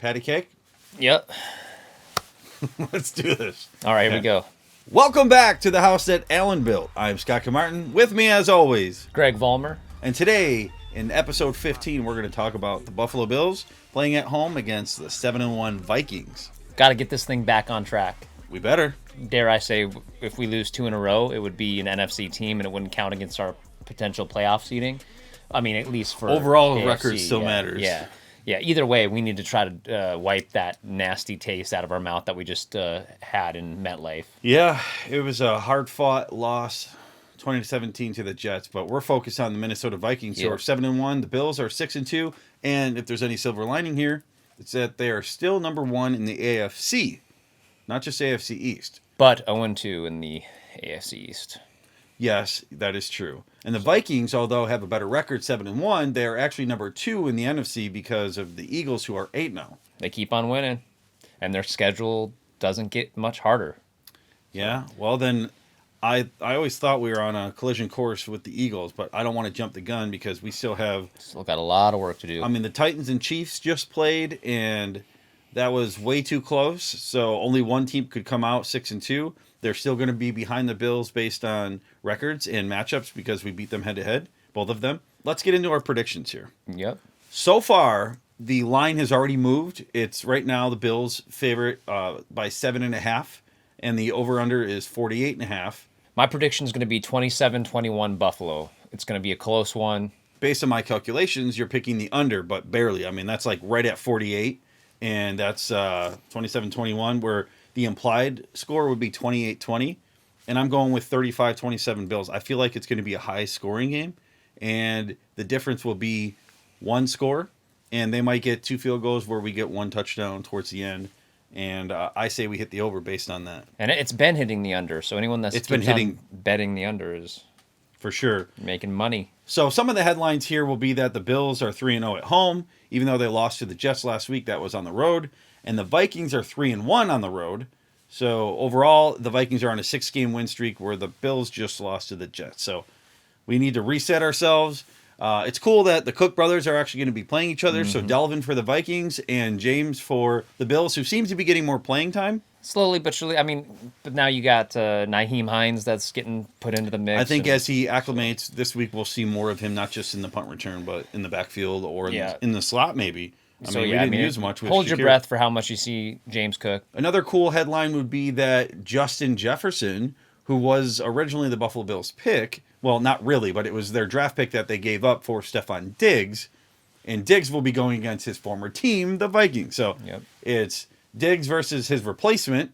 Patty cake? Yep. Let's do this. All right, here we go. Welcome back to the house that Alan built. I'm Scott Kinmartin. With me, as always, Greg Vollmer. And today, in episode 15, we're going to talk about the Buffalo Bills playing at home against the 7-1 Vikings. Got to get this thing back on track. We better. Dare I say, if we lose 2 in a row, it would be an NFC team, and it wouldn't count against our potential playoff seeding. I mean, at least for overall AFC, record still matters. Yeah. Either way, we need to try to wipe that nasty taste out of our mouth that we just had in MetLife. Yeah, it was a hard-fought loss, 2017 to the Jets, but we're focused on the Minnesota Vikings, who are 7-1. The Bills are 6-2, and if there's any silver lining here, it's that they are still number 1 in the AFC, not just AFC East. But 0-2 in the AFC East. Yes, that is true. And the Vikings, although have a better record, 7-1, they are actually number 2 in the NFC because of the Eagles, who are 8-0. They keep on winning, and their schedule doesn't get much harder. Yeah, well then, I always thought we were on a collision course with the Eagles, but I don't want to jump the gun because we still got a lot of work to do. I mean, the Titans and Chiefs just played, and that was way too close. So only one team could come out 6-2. They're still going to be behind the Bills based on records and matchups because we beat them head-to-head, both of them. Let's get into our predictions here. Yep. So far, the line has already moved. It's right now the Bills' favorite by 7.5, and the over-under is 48.5. My prediction is going to be 27-21 Buffalo. It's going to be a close one. Based on my calculations, you're picking the under, but barely. I mean, that's like right at 48, and that's 27-21, where the implied score would be 28-20, and I'm going with 35-27 Bills. I feel like it's going to be a high-scoring game, and the difference will be one score, and they might get 2 field goals where we get 1 touchdown towards the end, and I say we hit the over based on that. And it's been hitting the under, so anyone that's betting the under is for sure making money. So some of the headlines here will be that the Bills are 3-0 at home, even though they lost to the Jets last week. That was on the road. And the Vikings are 3-1 on the road. So overall, the Vikings are on a 6-game win streak where the Bills just lost to the Jets. So we need to reset ourselves. It's cool that the Cook brothers are actually going to be playing each other. Mm-hmm. So Delvin for the Vikings and James for the Bills, who seems to be getting more playing time. Slowly but surely. I mean, but now you got Nyheim Hines that's getting put into the mix. I think as he acclimates this week, we'll see more of him, not just in the punt return, but in the backfield or in the slot maybe. We didn't use much with hold Shakir. Your breath for how much you see James Cook. Another cool headline would be that Justin Jefferson, who was originally the Buffalo Bills pick, well, not really, but it was their draft pick that they gave up for Stephon Diggs, and Diggs will be going against his former team, the Vikings. So It's Diggs versus his replacement.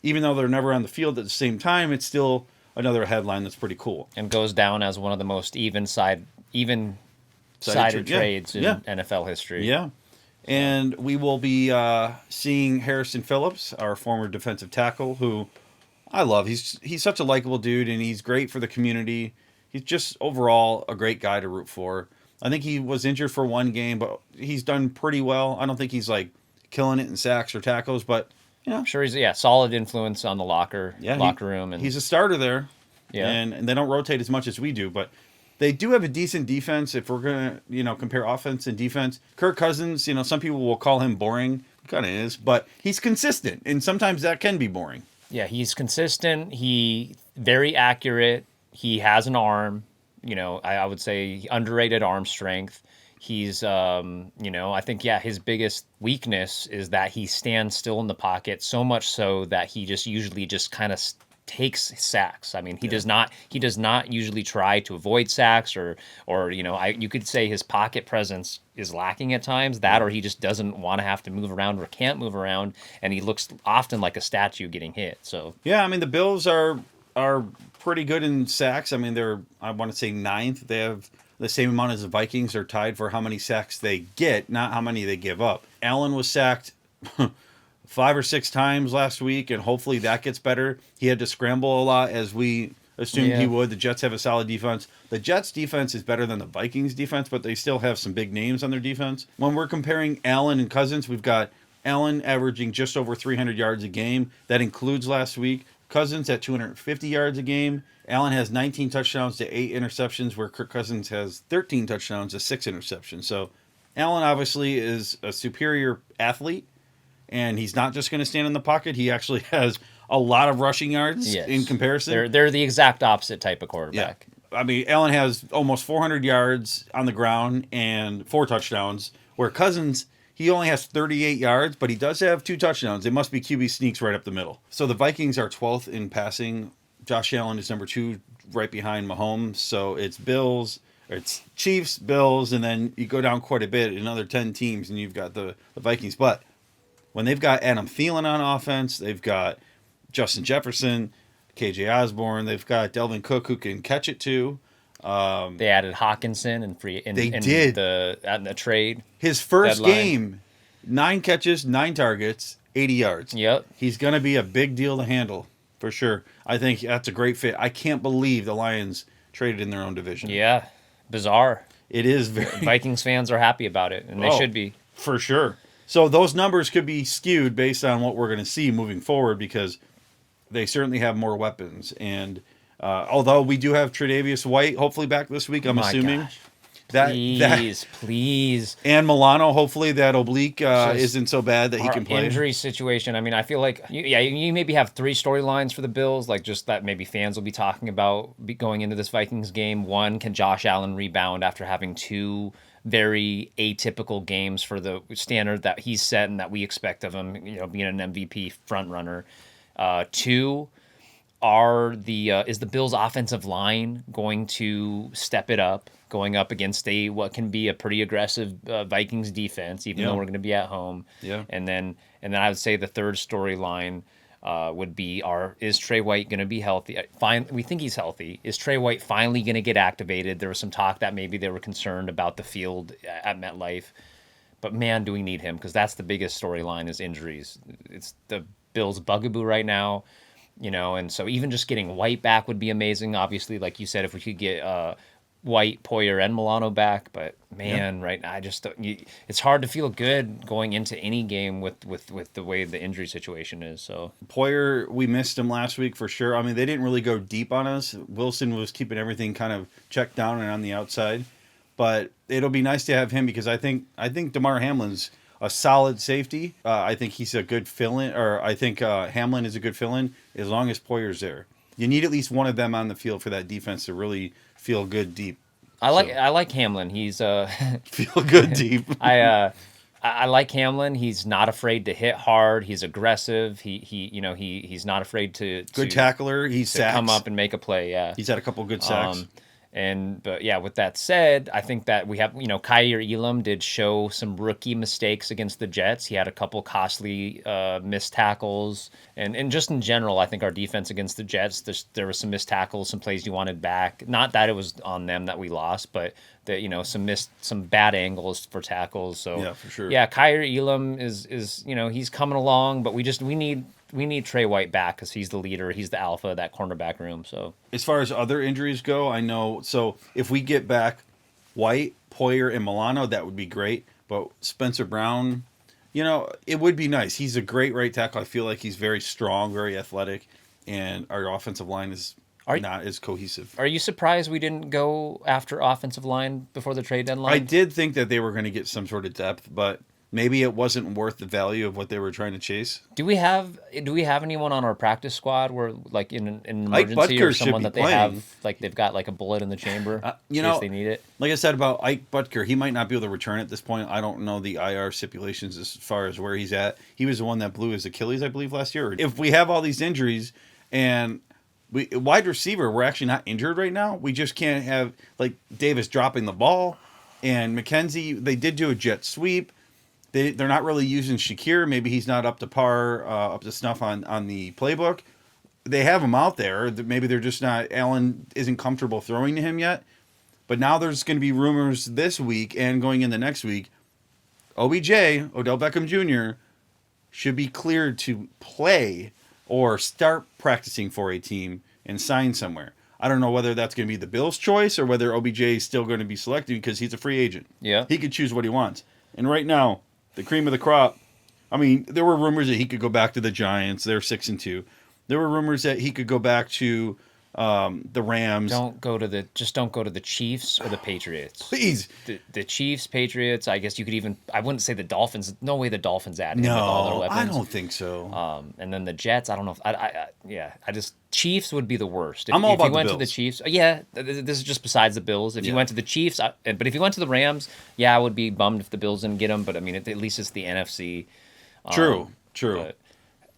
Even though they're never on the field at the same time, it's still another headline that's pretty cool. And goes down as one of the most even-sided trades in NFL history. Yeah. And we will be seeing Harrison Phillips, our former defensive tackle, who I love. He's such a likable dude, and he's great for the community. He's just overall a great guy to root for. I think he was injured for 1 game, but he's done pretty well. I don't think he's like killing it in sacks or tackles, but I'm sure he's solid influence on the locker room. And he's a starter there. Yeah, and they don't rotate as much as we do, but they do have a decent defense. If we're gonna, compare offense and defense, Kirk Cousins, some people will call him boring. He kind of is, but he's consistent, and sometimes that can be boring. Yeah, he's consistent. He very accurate. He has an arm. I would say underrated arm strength. He's, I think, his biggest weakness is that he stands still in the pocket, so much so that he just usually just kind of takes sacks. I mean, he does not usually try to avoid sacks or you could say his pocket presence is lacking at times, or he just doesn't want to have to move around or can't move around, and he looks often like a statue getting hit. So yeah, I mean, the Bills are pretty good in sacks. I mean, they're, I want to say, 9th. They have the same amount as the Vikings. Are tied for how many sacks they get, not how many they give up. Allen was sacked 5 or 6 times last week, and hopefully that gets better. He had to scramble a lot, as we assumed he would. The Jets have a solid defense. The Jets' defense is better than the Vikings' defense, but they still have some big names on their defense. When we're comparing Allen and Cousins, we've got Allen averaging just over 300 yards a game. That includes last week. Cousins at 250 yards a game. Allen has 19 touchdowns to 8 interceptions, where Kirk Cousins has 13 touchdowns to 6 interceptions. So Allen obviously is a superior athlete, and he's not just going to stand in the pocket. He actually has a lot of rushing yards in Yes. comparison. They're the exact opposite type of Yeah. quarterback. I mean, Allen has almost 400 yards on the ground and 4 touchdowns, where Cousins, he only has 38 yards, but he does have 2 touchdowns. It must be QB sneaks right up the middle. So the Vikings are 12th in passing. Josh Allen is number 2, right behind Mahomes. So it's it's Chiefs, Bills, and then you go down quite a bit, another 10 teams, and you've got the Vikings. But when they've got Adam Thielen on offense, they've got Justin Jefferson, KJ Osborne, they've got Delvin Cook who can catch it too. They added Hawkinson and free in, They in did. the trade His first deadline. game, 9 catches, 9 targets, 80 yards. Yep. He's going to be a big deal to handle for sure. I think that's a great fit. I can't believe the Lions traded in their own division. Yeah. Bizarre. It is very Vikings fans are happy about it, and they Oh, should be. for sure. So those numbers could be skewed based on what we're going to see moving forward because they certainly have more weapons. And although we do have Tre'Davious White hopefully back this week, I'm My assuming gosh. that Please. and Milano, hopefully that oblique Just isn't so bad that he Our can play. injury situation. I mean, I feel like you maybe have 3 storylines for the Bills, like just that maybe fans will be talking about going into this Vikings game. One, can Josh Allen rebound after having 2 very atypical games for the standard that he's set and that we expect of him? Being an MVP front runner. 2. Is the Bills' offensive line going to step it up, going up against what can be a pretty aggressive Vikings defense, even though we're going to be at home? Yeah. And then I would say the third storyline would be: is Trey White going to be healthy? We think he's healthy. Is Trey White finally going to get activated? There was some talk that maybe they were concerned about the field at MetLife, but man, do we need him, because that's the biggest storyline is injuries. It's the Bills' bugaboo right now. And so even just getting White back would be amazing. Obviously, like you said, if we could get White, Poyer, and Milano back, but man, right now, it's hard to feel good going into any game with the way the injury situation is. So Poyer, we missed him last week for sure. I mean, they didn't really go deep on us. Wilson was keeping everything kind of checked down and on the outside, but it'll be nice to have him because I think DeMar Hamlin's a solid safety. I think he's a good fill-in, or I think Hamlin is a good fill-in as long as Poyer's there. You need at least one of them on the field for that defense to really feel good deep. I like Hamlin. He's Feel good deep. I like Hamlin. He's not afraid to hit hard. He's aggressive. He's not afraid to Good tackler. He's to sacks. come up and make a play. Yeah. He's had a couple good sacks. But yeah, with that said, I think that we have, Kyer Elam did show some rookie mistakes against the Jets. He had a couple costly missed tackles. And just in general, I think our defense against the Jets, there was some missed tackles, some plays you wanted back. Not that it was on them that we lost, but that, some bad angles for tackles. So Yeah, for sure. Yeah, Kyer Elam is he's coming along, but we need Trey White back because he's the leader. He's the alpha of that cornerback room. So As far as other injuries go, I know. So if we get back White, Poyer, and Milano, that would be great. But Spencer Brown, it would be nice. He's a great right tackle. I feel like he's very strong, very athletic, and our offensive line is not as cohesive. Are you surprised we didn't go after offensive line before the trade deadline? I did think that they were going to get some sort of depth, but maybe it wasn't worth the value of what they were trying to chase. Do we have anyone on our practice squad where, like, in an emergency, Butker or should someone be that they playing. have, like, they've got like a bullet in the chamber in case they need it? Like I said about Ike Butker, he might not be able to return at this point. I don't know the IR stipulations as far as where he's at. He was the one that blew his Achilles, I believe, last year. If we have all these injuries and wide receiver, we're actually not injured right now. We just can't have, like, Davis dropping the ball. And McKenzie, they did do a jet sweep. They're not really using Shakir. Maybe he's not up to par, up to snuff on the playbook. They have him out there. Maybe they're just not. Allen isn't comfortable throwing to him yet. But now there's going to be rumors this week and going in the next week. OBJ, Odell Beckham Jr., should be cleared to play or start practicing for a team and sign somewhere. I don't know whether that's going to be the Bills' choice or whether OBJ is still going to be selected because he's a free agent. Yeah. He could choose what he wants. And right now, the cream of the crop, I mean, there were rumors that he could go back to the Giants. They're 6-2. There were rumors that he could go back to The Rams. Don't go to the Chiefs or the Patriots. Please. The Chiefs, Patriots. I guess you could even. I wouldn't say the Dolphins. No way the Dolphins add in with all their No, weapons. I don't think so. And then the Jets. I don't know. If, yeah. I just Chiefs would be the worst. I'm all about if you the went to the Bills. Chiefs. Yeah, this is just besides the Bills. If you Yeah. went to the Chiefs, but if you went to the Rams, yeah, I would be bummed if the Bills didn't get them. But I mean, at least it's the NFC. True. But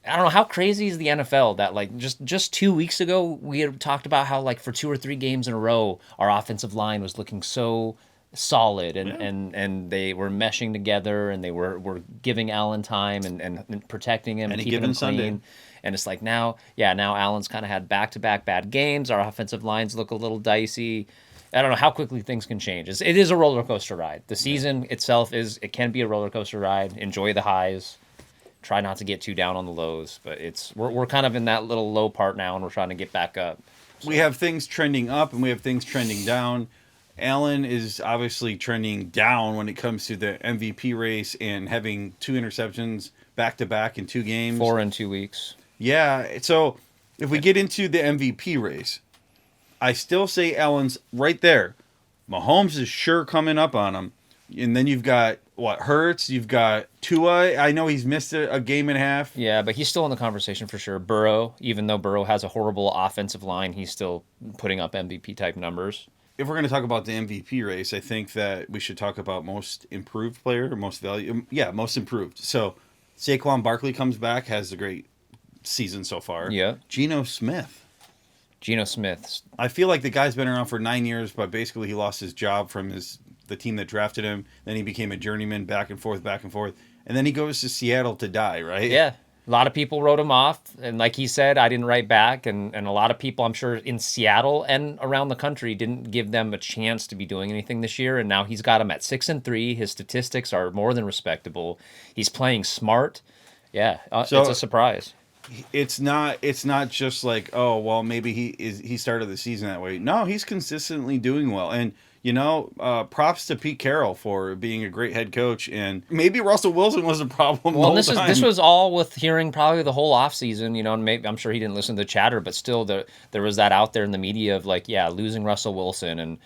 I don't know how crazy is the NFL that like just 2 weeks ago we had talked about how like for 2 or 3 games in a row our offensive line was looking so solid and they were meshing together and they were giving Allen time and protecting him and Any keeping given him clean. Sunday. And it's like now Allen's kind of had back-to-back bad games. Our offensive lines look a little dicey. I don't know how quickly things can change. It is a roller coaster ride. The season itself can be a roller coaster ride. Enjoy the highs. Try not to get too down on the lows, but we're kind of in that little low part now, and we're trying to get back up. We have things trending up and we have things trending down. Allen is obviously trending down when it comes to the MVP race and having 2 interceptions back to back in 2 games. 4 in 2 weeks. Yeah, so if we get into the MVP race, I still say Allen's right there. Mahomes is sure coming up on him. And then you've got, Hurts? You've got Tua. I know he's missed a game and a half. Yeah, but he's still in the conversation for sure. Burrow, even though Burrow has a horrible offensive line, he's still putting up MVP type numbers. If we're going to talk about the MVP race, I think that we should talk about most improved player or most value. Yeah, most improved. So Saquon Barkley comes back, has a great season so far. Yeah. Geno Smith. I feel like the guy's been around for 9 years, but basically he lost his job from the team that drafted him. Then he became a journeyman, back and forth, and then he goes to Seattle to die. Right? Yeah. A lot of people wrote him off, and like he said, I didn't write back, and a lot of people, I'm sure, in Seattle and around the country didn't give them a chance to be doing anything this year, and now he's got him at 6-3. His statistics are more than respectable. He's playing smart. Yeah, it's a surprise. It's not just like, oh well, maybe he started the season that way. No, he's consistently doing well, and props to Pete Carroll for being a great head coach. And maybe Russell Wilson was a problem. Well, this was all with hearing probably the whole offseason, and maybe I'm sure he didn't listen to the chatter, but still there was that out there in the media of like, yeah, losing Russell Wilson and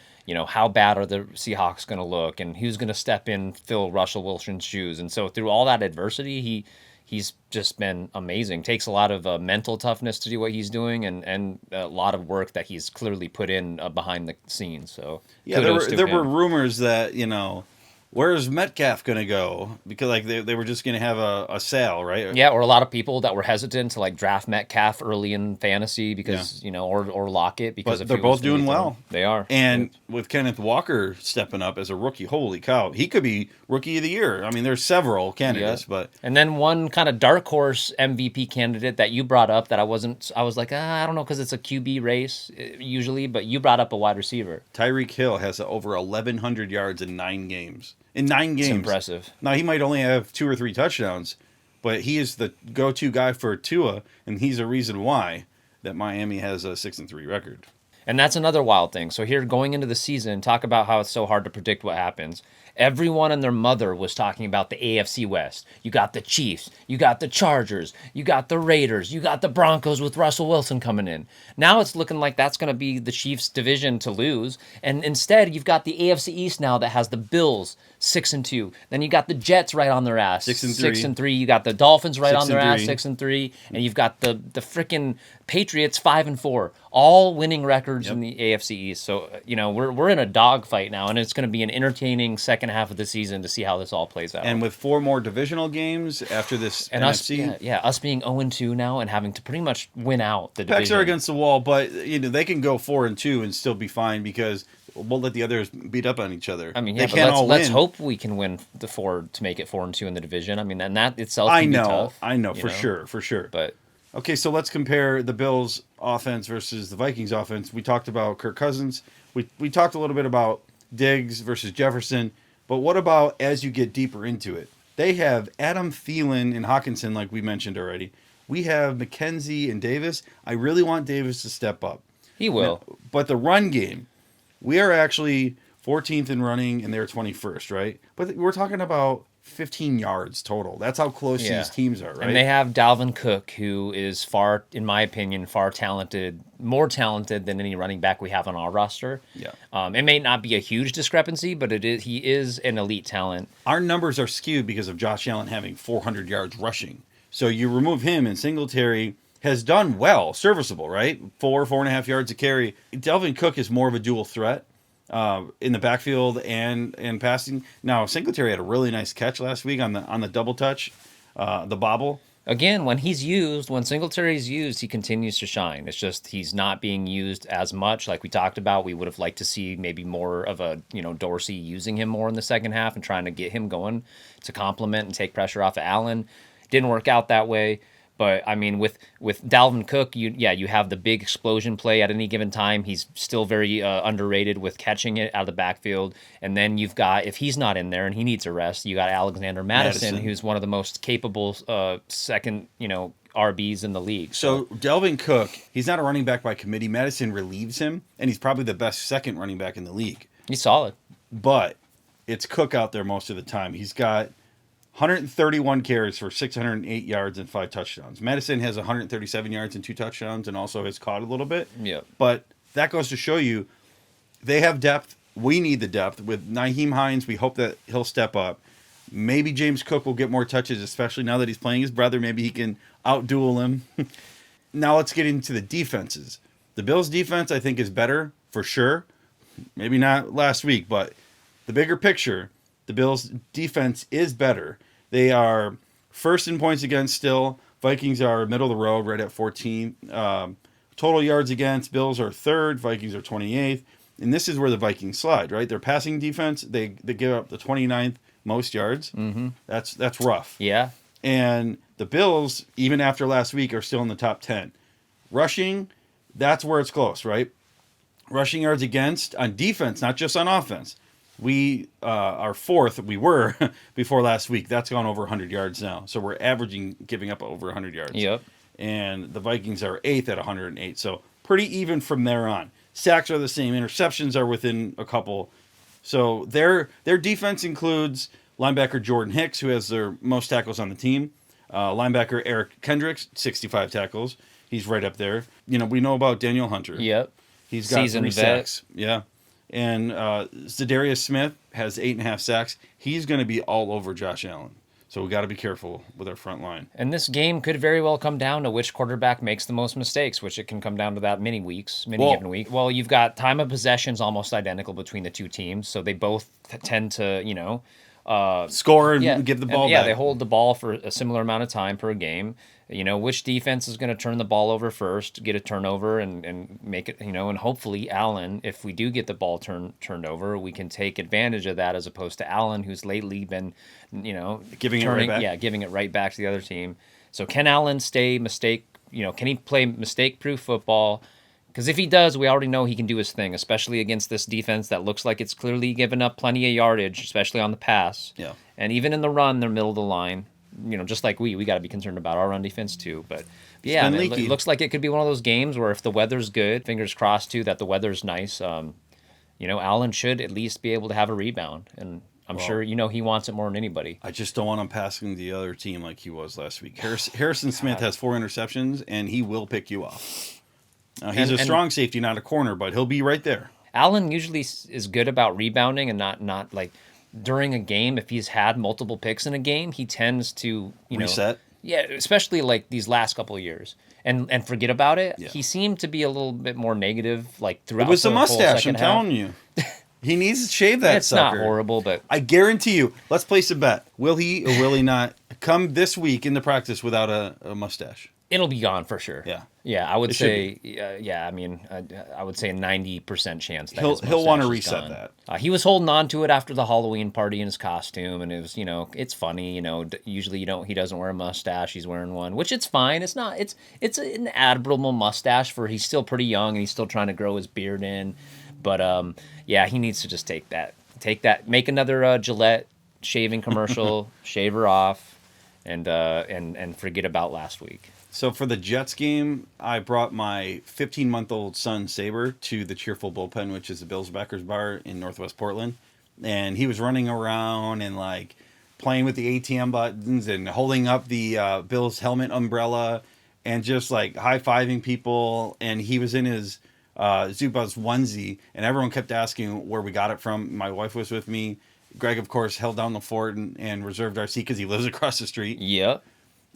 how bad are the Seahawks going to look and who's going to step in, fill Russell Wilson's shoes. And so through all that adversity, he's just been amazing. Takes a lot of mental toughness to do what he's doing, and a lot of work that he's clearly put in behind the scenes. So yeah, there were rumors that where's Metcalf going to go, because like they were just going to have a sale, right? Yeah, or a lot of people that were hesitant to like draft Metcalf early in fantasy because or Lockett because they're both doing well. They are, and with Kenneth Walker stepping up as a rookie, holy cow, he could be rookie of the year. I mean, there's several candidates, but and then one kind of dark horse MVP candidate that you brought up that I was like, I don't know, because it's a QB race usually, but you brought up a wide receiver. Tyreek Hill has over 1,100 yards in 9 games. In 9 games. It's impressive. Now, he might only have 2 or 3 touchdowns, but he is the go-to guy for Tua, and he's a reason why that Miami has a 6-3 record. And that's another wild thing. So here, going into the season, talk about how it's so hard to predict what happens. Everyone and their mother was talking about the AFC West. You got the Chiefs, you got the Chargers, you got the Raiders, you got the Broncos with Russell Wilson coming in. Now it's looking like that's going to be the Chiefs' division to lose. And instead, you've got the AFC East now that has the Bills 6-2. Then you got the Jets right on their ass 6-3. 6-3. You got the Dolphins right on their ass 6-3. 6-3, and you've got the freaking Patriots 5-4, all winning records in the AFC East. So we're in a dogfight now, and it's going to be an entertaining second half of the season to see how this all plays out. And with 4 more divisional games after this and NFC, us being 0-2 now and having to pretty much win out the division. Packs are against the wall, but they can go 4-2 and still be fine because we'll let the others beat up on each other. I mean, they can't all let's win. hope we can win the 4 to make it 4-2 in the division. I mean, and that itself can be tough. I know for sure. But okay, so let's compare the Bills' offense versus the Vikings' offense. We talked about Kirk Cousins. We talked a little bit about Diggs versus Jefferson. But what about as you get deeper into it? They have Adam Thielen and Hawkinson, like we mentioned already. We have McKenzie and Davis. I really want Davis to step up. He will. But the run game, we are actually 14th in running, and they're 21st, right? But we're talking about 15 yards total. That's how close these teams are, right? And they have Dalvin Cook, who is far, in my opinion, far talented, more talented than any running back we have on our roster. Yeah. It may not be a huge discrepancy, but he is an elite talent. Our numbers are skewed because of Josh Allen having 400 yards rushing. So you remove him, and Singletary has done well, serviceable, right? 4.5 yards a carry. Dalvin Cook is more of a dual threat in the backfield and passing. Now Singletary had a really nice catch last week on the double touch, the bobble. Again, when Singletary's used, he continues to shine. It's just he's not being used as much, like we talked about. We would have liked to see maybe more of a Dorsey using him more in the second half and trying to get him going to complement and take pressure off of Allen. Didn't work out that way. But I mean, with Dalvin Cook, you have the big explosion play at any given time. He's still very underrated with catching it out of the backfield. And then you've got, if he's not in there and he needs a rest, you got Alexander Madison, who's one of the most capable second RBs in the league. So Dalvin Cook, he's not a running back by committee. Madison relieves him, and he's probably the best second running back in the league. He's solid, but it's Cook out there most of the time. He's got 131 carries for 608 yards and 5 touchdowns. Madison has 137 yards and 2 touchdowns and also has caught a little bit. Yeah. But that goes to show you they have depth. We need the depth. With Nyheim Hines, we hope that he'll step up. Maybe James Cook will get more touches, especially now that he's playing his brother. Maybe he can out-duel him. Now let's get into the defenses. The Bills' defense, I think, is better for sure. Maybe not last week, but the bigger picture, the Bills' defense is better. They are first in points against still. Vikings are middle of the road, right at 14. Total yards against, Bills are third. Vikings are 28th. And this is where the Vikings slide, right? Their passing defense, they give up the 29th most yards. Mm-hmm. That's rough. Yeah. And the Bills, even after last week, are still in the top 10. Rushing, that's where it's close, right? Rushing yards against on defense, not just on offense. We are fourth. We were before last week. That's gone over 100 yards now. So we're averaging giving up over 100 yards. Yep. And the Vikings are 8th at 108. So pretty even from there on. Sacks are the same. Interceptions are within a couple. So their defense includes linebacker Jordan Hicks, who has their most tackles on the team. Linebacker Eric Kendricks, 65 tackles. He's right up there. We know about Daniel Hunter. Yep. He's got Seasoned 3 vet. sacks. Yeah. And Zadarius Smith has 8.5 sacks. He's going to be all over Josh Allen. So we got to be careful with our front line. And this game could very well come down to which quarterback makes the most mistakes, which it can come down to that many given week. Well, you've got time of possessions almost identical between the two teams, so they both tend to, score and give the ball back. Yeah, they hold the ball for a similar amount of time per game. Which defense is going to turn the ball over first, get a turnover, and make it, and hopefully Allen, if we do get the ball turned over, we can take advantage of that as opposed to Allen, who's lately been, giving it right back. Yeah, giving it right back to the other team. So can Allen stay can he play mistake-proof football? Because if he does, we already know he can do his thing, especially against this defense that looks like it's clearly given up plenty of yardage, especially on the pass. Yeah. And even in the run, they're middle of the line. Just like we got to be concerned about our run defense too. But yeah, it looks like it could be one of those games where if the weather's good, fingers crossed too that the weather's nice. Allen should at least be able to have a rebound, and I'm sure he wants it more than anybody. I just don't want him passing the other team like he was last week. Harrison Smith has 4 interceptions, and he will pick you off. He's a strong safety, not a corner, but he'll be right there. Allen usually is good about rebounding and not like during a game. If he's had multiple picks in a game, he tends to reset. Yeah, especially like these last couple of years, and forget about it. Yeah. He seemed to be a little bit more negative, like throughout. It was the the mustache. whole I'm telling you, he needs to shave that. It's sucker. not horrible, but I guarantee you. Let's place a bet. Will he or will he not come this week into practice without a mustache? it'll be gone for sure. Yeah, I would say, I mean, I would say 90% chance that he'll want to reset that. He was holding on to it after the Halloween party in his costume, and it was, it's funny, usually he doesn't wear a mustache, he's wearing one, which it's fine. It's not, it's an admirable mustache for, he's still pretty young and he's still trying to grow his beard in, but he needs to just take that, make another Gillette shaving commercial, shave her off, and forget about last week. So for the Jets game, I brought my 15-month-old son, Saber, to the Cheerful Bullpen, which is the Bills Backers Bar in Northwest Portland. And he was running around and, playing with the ATM buttons and holding up the Bills helmet umbrella and just like high-fiving people. And he was in his Zubaz onesie, and everyone kept asking where we got it from. My wife was with me. Greg, of course, held down the fort and reserved our seat because he lives across the street. Yep.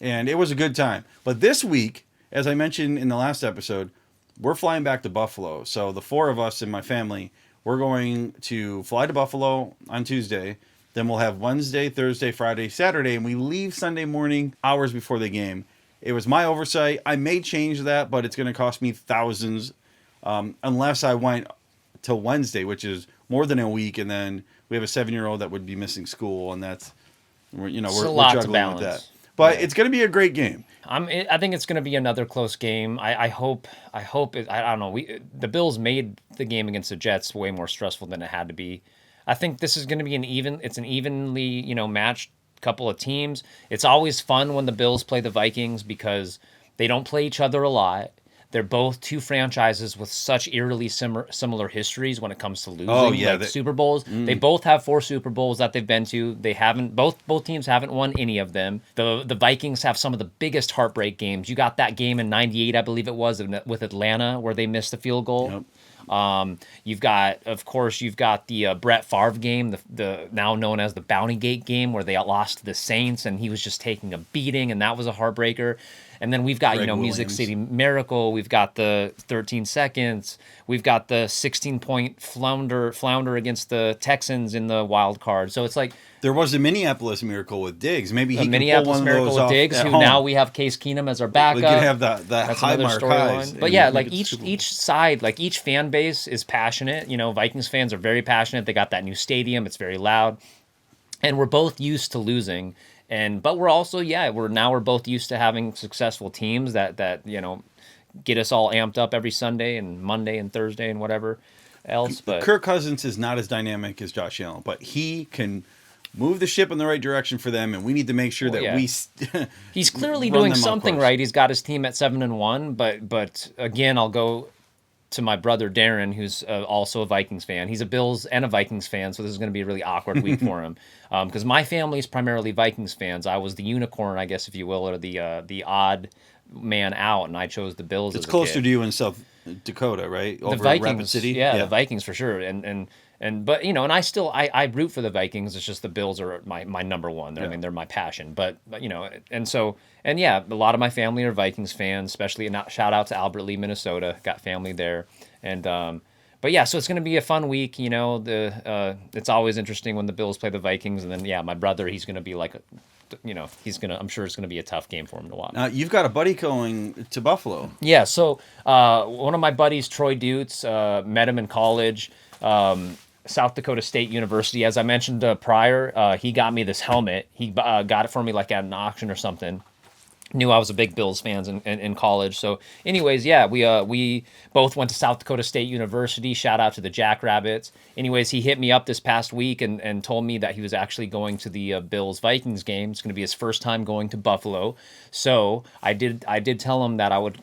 And it was a good time. But this week, as I mentioned in the last episode, we're flying back to Buffalo. So the four of us in my family, we're going to fly to Buffalo on Tuesday. Then we'll have Wednesday, Thursday, Friday, Saturday, and we leave Sunday morning hours before the game. It was my oversight. I may change that, but it's going to cost me thousands unless I went to Wednesday, which is more than a week, and then we have a 7-year-old that would be missing school, and that's we're juggling with that. But it's going to be a great game. I think it's going to be another close game. I hope it. I don't know. The Bills made the game against the Jets way more stressful than it had to be. I think this is going to be an evenly matched couple of teams. It's always fun when the Bills play the Vikings because they don't play each other a lot. They're both two franchises with such eerily similar histories when it comes to losing. Oh, yeah, Super Bowls. They both have 4 Super Bowls that they've been to. They haven't. Both teams haven't won any of them. The Vikings have some of the biggest heartbreak games. You got that game in '98, I believe it was, with Atlanta where they missed the field goal. Yep. You've got the Brett Favre game, the now known as the Bounty Gate game, where they lost to the Saints, and he was just taking a beating, and that was a heartbreaker. And then we've got, Music City Miracle. We've got the 13 seconds. We've got the 16-point flounder against the Texans in the wild card. So it's like there was a Minneapolis Miracle with Diggs. Maybe he can Minneapolis pull one Miracle of those with Diggs. off Who home. now we have Case Keenum as our backup. We could have that That's Highmark highs. But yeah, like each side, like each fan base is passionate. Vikings fans are very passionate. They got that new stadium. It's very loud, and we're both used to losing. But we're also, we're both used to having successful teams that get us all amped up every Sunday and Monday and Thursday and whatever else. But Kirk Cousins is not as dynamic as Josh Allen, but he can move the ship in the right direction for them, and we need to make sure that we. He's clearly doing something right. He's got his team at 7-1, but again, I'll go to my brother Darren, who's also a Vikings fan. He's a Bills and a Vikings fan, so this is going to be a really awkward week for him. Because my family is primarily Vikings fans. I was the unicorn, I guess, if you will, or the odd man out, and I chose the Bills. It's closer to you in South Dakota, right? Over the Vikings, Rapid City, the Vikings for sure. But and I root for the Vikings. It's just the Bills are my number one. They're my passion. But a lot of my family are Vikings fans. Especially shout out to Albert Lee, Minnesota. Got family there, so it's going to be a fun week. It's always interesting when the Bills play the Vikings, and then my brother, he's going to be like, I'm sure it's going to be a tough game for him to watch. You've got a buddy going to Buffalo. Yeah, so one of my buddies, Troy Dutz, met him in college. South Dakota State University, as I mentioned prior, he got me this helmet. He got it for me like at an auction or something. Knew I was a big Bills fan in college. So anyways, we both went to South Dakota State University. Shout out to the Jackrabbits. Anyways, he hit me up this past week and told me that he was actually going to the Bills-Vikings game. It's going to be his first time going to Buffalo. So I did tell him that I would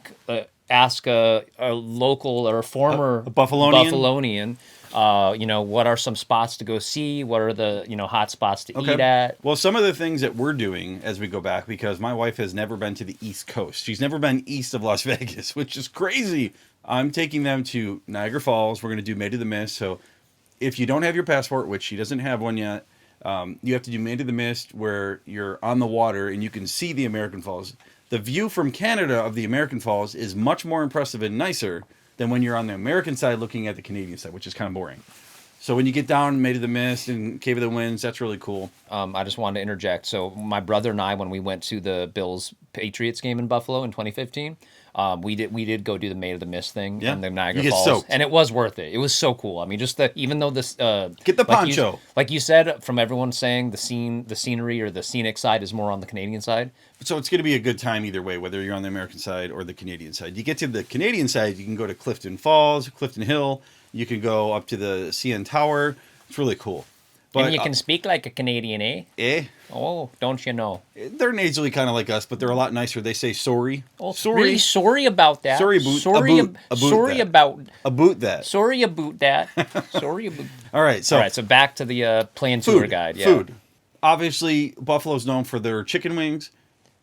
ask a local or a former Buffalonian what are some spots to go see? What are the, hot spots to eat at? Well, some of the things that we're doing as we go back, because my wife has never been to the East Coast. She's never been east of Las Vegas, which is crazy. I'm taking them to Niagara Falls. We're going to do Maid of the Mist. So if you don't have your passport, which she doesn't have one yet, you have to do Maid of the Mist where you're on the water and you can see the American Falls. The view from Canada of the American Falls is much more impressive and nicer than when you're on the American side looking at the Canadian side, which is kind of boring. So when you get down Maid of the Mist and Cave of the Winds, that's really cool. I just wanted to interject. So my brother and I, when we went to the Bills-Patriots game in Buffalo in 2015, we did go do the Maid of the Mist thing in the Niagara Falls, soaked. And it was worth it. It was so cool. I mean, just even though this get the poncho, like you said, from everyone saying the scenery or the scenic side is more on the Canadian side. So it's going to be a good time either way, whether you're on the American side or the Canadian side. You get to the Canadian side, you can go to Clifton Falls, Clifton Hill. You can go up to the CN Tower. It's really cool. But, and you can speak like a Canadian, eh? Eh? Oh, don't you know? They're nasally kind of like us, but they're a lot nicer. They say sorry. Oh, sorry. Really sorry about that. Sorry about that. Sorry about that. All right, so back to the plane tour guide. Yeah. Food. Obviously, Buffalo's known for their chicken wings.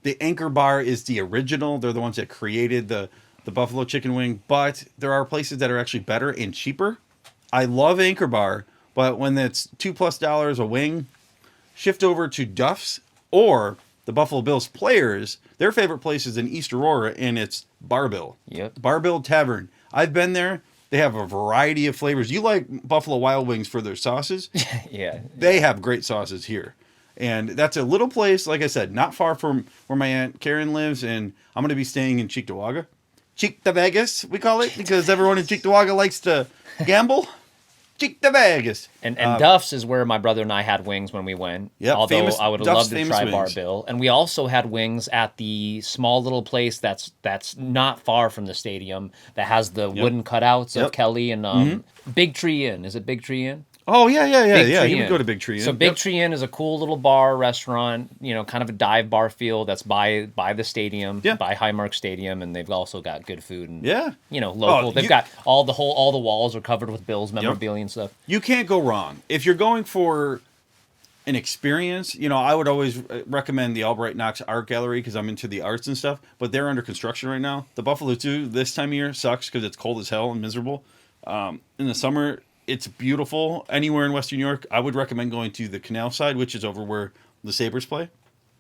The Anchor Bar is the original. They're the ones that created the Buffalo chicken wing. But there are places that are actually better and cheaper. I love Anchor Bar, but when it's $2+ a wing, shift over to Duff's or the Buffalo Bills players. Their favorite place is in East Aurora, and it's Barbill. Yep. Barbill Tavern. I've been there. They have a variety of flavors. You like Buffalo Wild Wings for their sauces? Yeah. They have great sauces here. And that's a little place, like I said, not far from where my Aunt Karen lives, and I'm going to be staying in Cheektowaga. Vegas, we call it, because everyone in Cheektowaga likes to gamble. Vegas. And Duff's is where my brother and I had wings when we went. Yep, Although I would have Duff's loved to try wings. Barbill. And we also had wings at the small little place that's not far from the stadium that has the wooden cutouts of Yep. Kelly and Big Tree Inn. Is it Big Tree Inn? Oh, yeah. Big Tree You would Inn. go to Big Tree Inn. So Big Yep. Tree Inn is a cool little bar restaurant, kind of a dive bar feel that's by the stadium, Yeah. by Highmark Stadium, and they've also got good food and Yeah. local. They've got all the walls are covered with Bills memorabilia and stuff. You can't go wrong. If you're going for an experience, I would always recommend the Albright Knox Art Gallery because I'm into the arts and stuff, but they're under construction right now. The Buffalo Zoo this time of year sucks because it's cold as hell and miserable. In the summer, it's beautiful. Anywhere in Western New York, I would recommend going to the canal side, which is over where the Sabres play.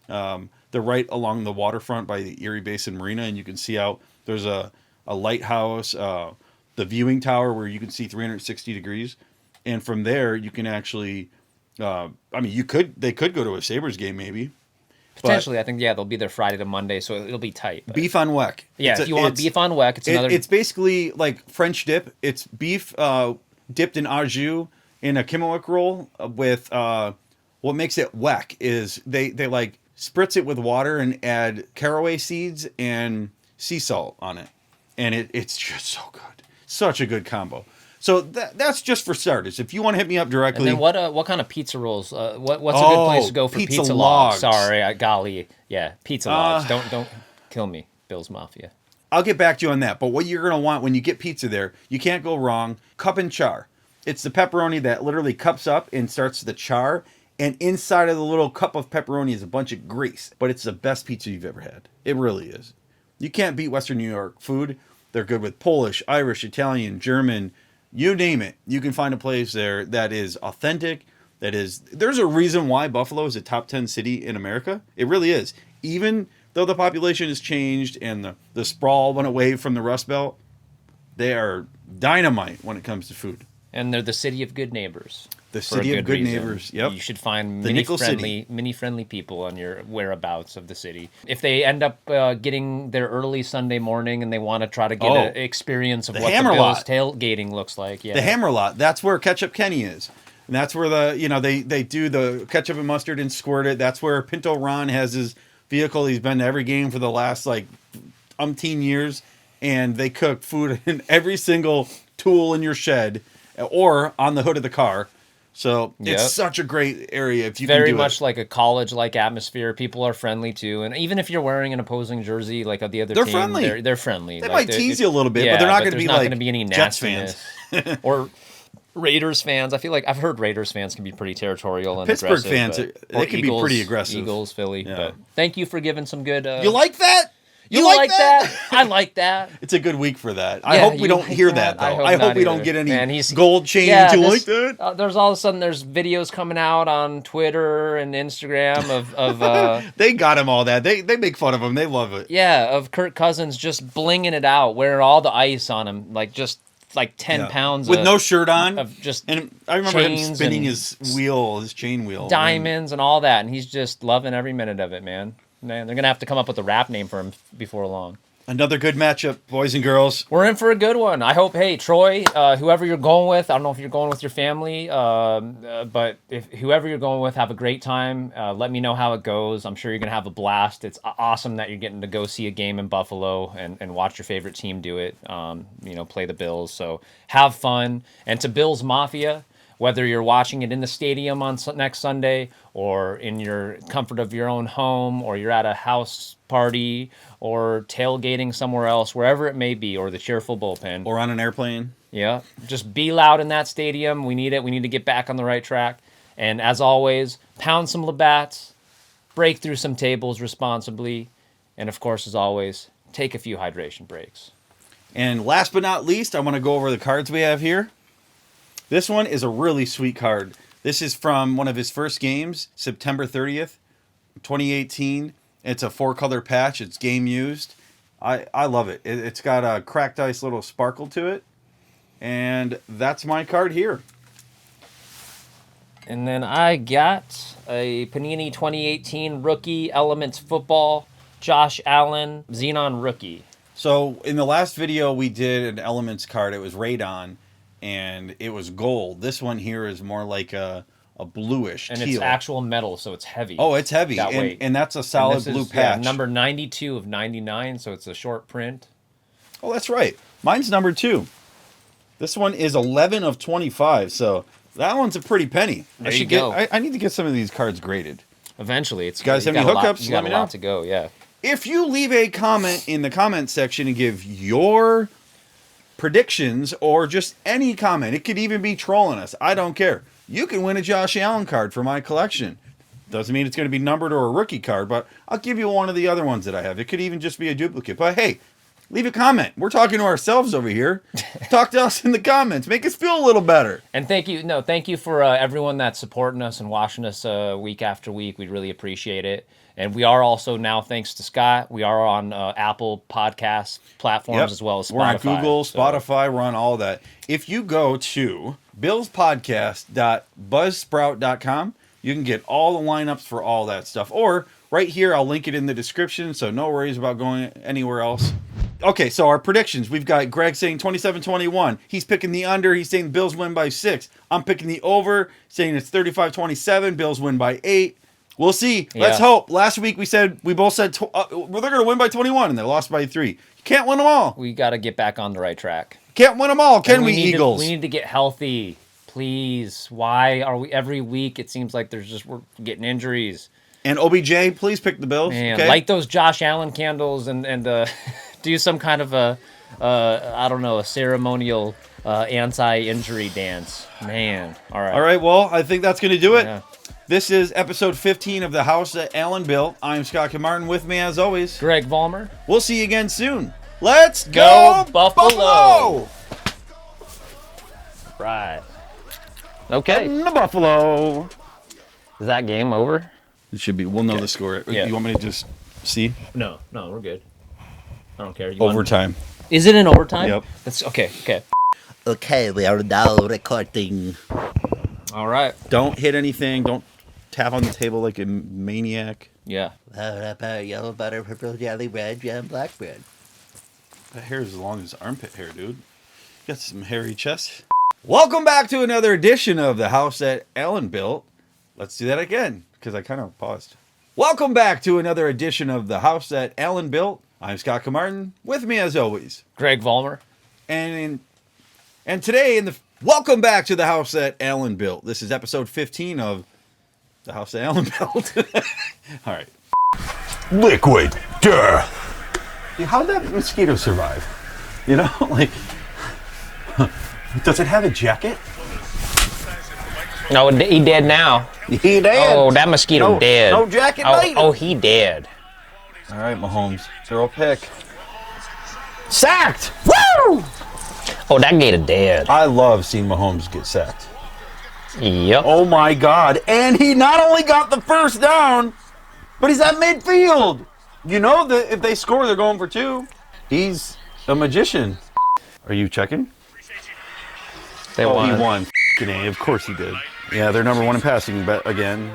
They're right along the waterfront by the Erie Basin Marina, and you can see out. There's a lighthouse, the viewing tower where you can see 360 degrees. And from there, you can actually, they could go to a Sabres game maybe. Potentially, I think they'll be there Friday to Monday, so it'll be tight. But Beef on weck. yeah, if you want beef on weck, it's another. It's basically like French dip. It's beef dipped in au jus in a Kimmelwick roll with what makes it weck is they like spritz it with water and add caraway seeds and sea salt on it, and it's just so good. Such a good combo. So that's just for starters. If you want to hit me up directly. And then what kind of pizza rolls? What's a good place to go for pizza logs? Sorry, golly, yeah, pizza logs. Don't kill me, Bills Mafia. I'll get back to you on that. But what you're going to want when you get pizza there, you can't go wrong. Cup and char. It's the pepperoni that literally cups up and starts the char. And inside of the little cup of pepperoni is a bunch of grease. But it's the best pizza you've ever had. It really is. You can't beat Western New York food. They're good with Polish, Irish, Italian, German, you name it. You can find a place there that is authentic. There's a reason why Buffalo is a top 10 city in America. It really is. Even though the population has changed and the sprawl went away from the Rust Belt, they are dynamite when it comes to food. And they're the city of good neighbors. The city of good neighbors. Yep. You should find The Nickel City. mini friendly people on your whereabouts of the city. If they end up getting there early Sunday morning and they want to try to get an experience of what the Bills tailgating looks like, The Hammer Lot. That's where Ketchup Kenny is. And that's where they do the ketchup and mustard and squirt it. That's where Pinto Ron has his vehicle. He's been to every game for the last umpteen years, and they cook food in every single tool in your shed or on the hood of the car. So it's such a great area if you can do it. Very much like a college-like atmosphere. People are friendly too, and even if you're wearing an opposing jersey like the other team, friendly. They're friendly. They might tease you a little bit, but they're not going to be like any Jets nastiness fans or Raiders fans. I feel like I've heard Raiders fans can be pretty territorial and Pittsburgh aggressive. fans, they can be pretty aggressive. Eagles, Philly. Yeah. But thank you for giving some good. You like that? You like that? I like that. It's a good week for that. I hope we don't hear that, though. I hope we don't get any gold chains. You like that? There's all of a sudden there's videos coming out on Twitter and Instagram of they got him all that. They make fun of him. They love it. Yeah, of Kirk Cousins just blinging it out, wearing all the ice on him, like 10 pounds with no shirt on. And I remember him spinning his chain wheel. Diamonds and all that, and he's just loving every minute of it, man. Man, they're going to have to come up with a rap name for him before long. Another good matchup, boys and girls. We're in for a good one. I hope, hey, Troy, whoever you're going with, I don't know if you're going with your family, but if whoever you're going with, have a great time. Let me know how it goes. I'm sure you're going to have a blast. It's awesome that you're getting to go see a game in Buffalo and watch your favorite team do it, play the Bills. So have fun. And to Bills Mafia, whether you're watching it in the stadium on next Sunday or in your comfort of your own home or you're at a house party or tailgating somewhere else, wherever it may be, or the cheerful bullpen. Or on an airplane. Yeah. Just be loud in that stadium. We need it. We need to get back on the right track. And as always, pound some Labatt's, break through some tables responsibly, and of course, as always, take a few hydration breaks. And last but not least, I want to go over the cards we have here. This one is a really sweet card. This is from one of his first games, September 30th, 2018. It's a 4-color patch. It's game used. I love it. It's got a cracked ice little sparkle to it. And that's my card here. And then I got a Panini 2018 Rookie Elements Football, Josh Allen, Xenon Rookie. So in the last video, we did an Elements card. It was radon, and it was gold. This one here is more like a bluish And teal. it's actual metal, so it's heavy. Oh, it's heavy. That weight. And that's a solid this blue is, patch. number 92 of 99, so it's a short print. Oh, that's right. Mine's number 2. This one is 11 of 25, so that one's a pretty penny. There you go. I need to get some of these cards graded. Eventually. It's Guys, you have any got a lot- hookups? You got Let me a know. lot to go, yeah. If you leave a comment in the comment section and give your predictions or just any comment, it could even be trolling us. I don't care. You can win a Josh Allen card for my collection. Doesn't mean it's going to be numbered or a rookie card, but I'll give you one of the other ones that I have. It could even just be a duplicate. But hey, leave a comment. We're talking to ourselves over here. Talk to us in the comments. Make us feel a little better. And thank you for everyone that's supporting us and watching us week after week. We really appreciate it. And we are also now, thanks to Scott, we are on Apple Podcast platforms as well as Spotify. We're on Google, so- Spotify, we're on all that. If you go to billspodcast.buzzsprout.com, you can get all the lineups for all that stuff. Or right here, I'll link it in the description, so no worries about going anywhere else. Okay, so our predictions. We've got Greg saying 27-21. He's picking the under. He's saying the Bills win by 6. I'm picking the over, saying it's 35-27. Bills win by 8. We'll see. Let's hope. Last week we both said they're going to win by 21, and they lost by 3. You can't win them all. We got to get back on the right track. Can't win them all, can we, Eagles? We need to get healthy, please. Why are we every week? It seems like we're getting injuries. And OBJ, please pick the Bills. Man, okay? light those Josh Allen candles and do some kind of a ceremonial anti-injury dance. Man, all right. All right, well, I think that's going to do it. Yeah. This is episode 15 of The House That Allen Built. I'm Scott Kinmartin. With me, as always, Greg Vollmer. We'll see you again soon. Let's go Buffalo! Right. Okay. The Buffalo. Is that game over? It should be. We'll know the score. Yeah. You want me to just see? No, we're good. I don't care. You want- Overtime. Is it in overtime? Yep. That's okay. Okay, we are now recording. All right. Don't hit anything. Don't tap on the table like a maniac. Yeah. Yellow butter, purple jelly, red jam, black bread. That hair is as long as armpit hair, dude. Got some hairy chest. Welcome back to another edition of The House That Allen Built. Let's do that again, because I kind of paused. Welcome back to another edition of The House That Allen Built. I'm Scott Kinmartin. With me, as always, Greg Vollmer. and today welcome back to The House That Allen Built. This is episode 15 of The House That Allen Built. All right. Liquid death. How'd that mosquito survive? You know, like, does it have a jacket? No, he dead now. He dead. Oh, that mosquito dead. No jacket later. Oh, he dead. All right, Mahomes. Throw a pick. Sacked! Woo! Oh, that gator dead. I love seeing Mahomes get sacked. Yep. Oh my God! And he not only got the first down, but he's at midfield. You know that if they score, they're going for 2. He's a magician. Are you checking? They Oh, won. he won. F***ing A. Of course he did. Yeah, they're number 1 in passing again.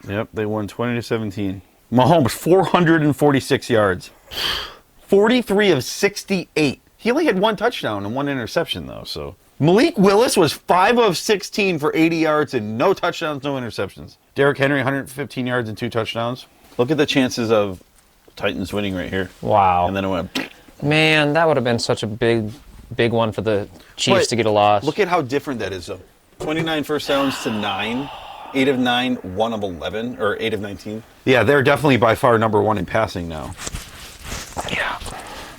Yep, they won 20-17. Mahomes, 446 yards. 43 of 68. He only had 1 touchdown and 1 interception, though, so. Malik Willis was 5 of 16 for 80 yards and no touchdowns, no interceptions. Derrick Henry, 115 yards and 2 touchdowns. Look at the chances of Titans winning right here. Wow. And then it went. Man, that would have been such a big one for the Chiefs But to get a loss. Look at how different that is, though. 29 first downs to 9. 8 of 9, 1 of 11, or 8 of 19. Yeah, they're definitely by far number 1 in passing now. Yeah.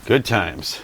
Good times.